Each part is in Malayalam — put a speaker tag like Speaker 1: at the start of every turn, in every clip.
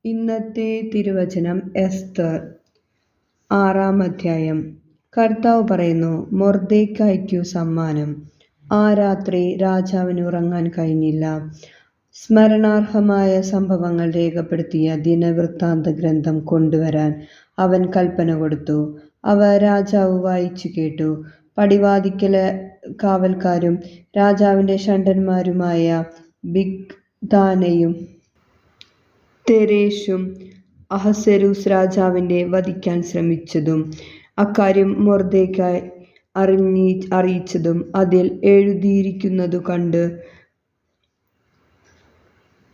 Speaker 1: ഇന്നത്തെ തിരുവചനം എസ്തർ 6-ാം അധ്യായം. കർത്താവ് പറയുന്നു, മൊർദെഖായിക്കു സമ്മാനം. ആ രാത്രി രാജാവിന് ഉറങ്ങാൻ കഴിഞ്ഞില്ല. സ്മരണാർഹമായ സംഭവങ്ങൾ രേഖപ്പെടുത്തിയ ദിനവൃത്താന്ത ഗ്രന്ഥം കൊണ്ടുവരാൻ അവൻ കൽപ്പന കൊടുത്തു. അവ രാജാവ് വായിച്ചു കേട്ടു. പടിവാതിൽക്കലെ കാവൽക്കാരും രാജാവിന്റെ ഷണ്ഡന്മാരുമായ ബിഗ്ധാനയും തെരേശും അഹസ്വേരോസ് രാജാവിനെ വധിക്കാൻ ശ്രമിച്ചതും അക്കാര്യം മൊർദെഖായി അറിയിച്ചതും അതിൽ എഴുതിയിരിക്കുന്നതു കണ്ടു.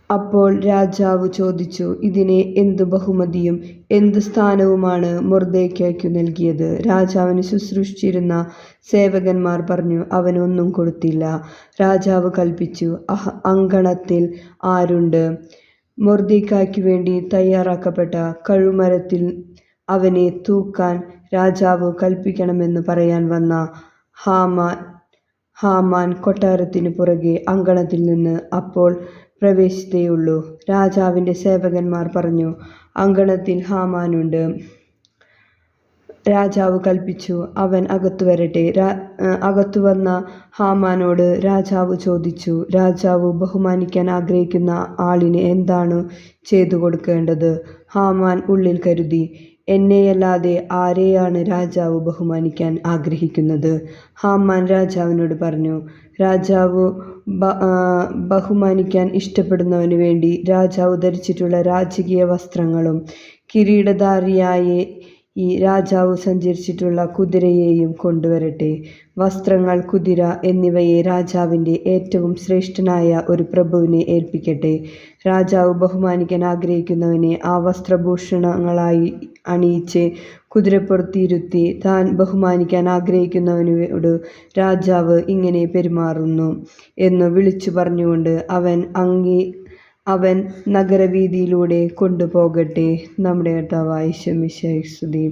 Speaker 1: അപ്പോൾ രാജാവ് ചോദിച്ചു, ഇതിന് എന്തു ബഹുമതിയും എന്തു സ്ഥാനവുമാണ് മൊർദെഖായിക്കു നൽകിയത്? രാജാവിന് ശുശ്രൂഷിച്ചിരുന്ന സേവകന്മാർ പറഞ്ഞു, അവന് ഒന്നും കൊടുത്തില്ല. രാജാവ് കൽപ്പിച്ചു, അങ്കണത്തിൽ ആരുണ്ട്? മൊർദെഖായിക്കു വേണ്ടി തയ്യാറാക്കപ്പെട്ട കഴുമരത്തിൽ അവനെ തൂക്കാൻ രാജാവ് കൽപ്പിക്കണമെന്ന് പറയാൻ വന്ന ഹാമാൻ കൊട്ടാരത്തിനു പുറകെ അങ്കണത്തിൽ നിന്ന് അപ്പോൾ പ്രവേശിച്ചതേയുള്ളൂ. രാജാവിന്റെ സേവകന്മാർ പറഞ്ഞു, അങ്കണത്തിൽ ഹാമാനുണ്ട്. രാജാവ് കൽപ്പിച്ചു, അവൻ അകത്തു വരട്ടെ. അകത്തു വന്ന ഹാമാനോട് രാജാവ് ചോദിച്ചു, രാജാവ് ബഹുമാനിക്കാൻ ആഗ്രഹിക്കുന്ന ആളിന് എന്താണ് ചെയ്തു കൊടുക്കേണ്ടത്? ഹാമാൻ ഉള്ളിൽ കരുതി, എന്നെയല്ലാതെ ആരെയാണ് രാജാവ് ബഹുമാനിക്കാൻ ആഗ്രഹിക്കുന്നത്? ഹാമാൻ രാജാവിനോട് പറഞ്ഞു, രാജാവ് ബഹുമാനിക്കാൻ ഇഷ്ടപ്പെടുന്നവനു വേണ്ടി രാജാവ് ധരിച്ചിട്ടുള്ള രാജകീയ വസ്ത്രങ്ങളും കിരീടധാരിയായ ഈ രാജാവ് സഞ്ചരിച്ചിട്ടുള്ള കുതിരയെയും കൊണ്ടുവരട്ടെ. വസ്ത്രങ്ങൾ, കുതിര എന്നിവയെ രാജാവിന്റെ ഏറ്റവും ശ്രേഷ്ഠനായ ഒരു പ്രഭുവിനെ ഏൽപ്പിക്കട്ടെ. രാജാവ് ബഹുമാനിക്കാൻ ആഗ്രഹിക്കുന്നവനെ ആ വസ്ത്രഭൂഷണങ്ങളായി അണിയിച്ച് കുതിരപ്പുറത്തിരുത്തി, താൻ ബഹുമാനിക്കാൻ ആഗ്രഹിക്കുന്നവനോട് രാജാവ് ഇങ്ങനെ പെരുമാറുന്നു എന്നു വിളിച്ചു പറഞ്ഞുകൊണ്ട് അവൻ നഗരവീഥിയിലൂടെ കൊണ്ടുപോകട്ടെ. നമ്മുടെ കർത്താവായ യേശു മിശിഹായ്ക്ക് സ്തുതി.